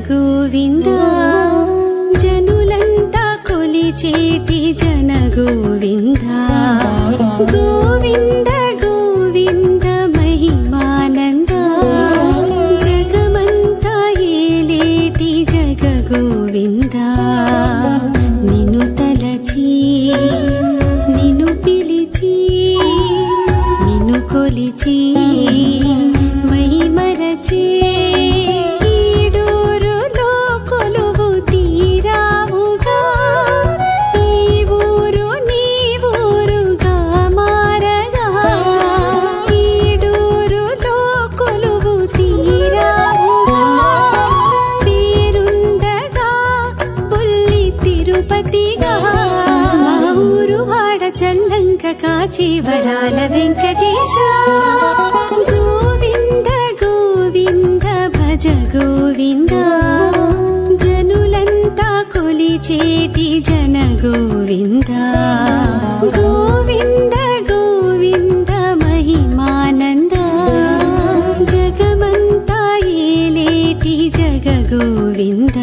గోవింద జనులంతా కొలిచేటి జన గోవింద గోవింద గోవింద మహిమానంద జగమంతా ఏలేటి జగ గోవింద నిన్ను తలచి నిన్ను పిలిచి నిన్ను కొలిచి మహిమరచి కాచివరాల వెంకటేశ గోవింద గోవింద భజ గోవింద జనులంతా కొలిచేటి జన గోవింద గోవింద గోవింద మహిమానంద జగమంతా ఏలేటి జగ గోవింద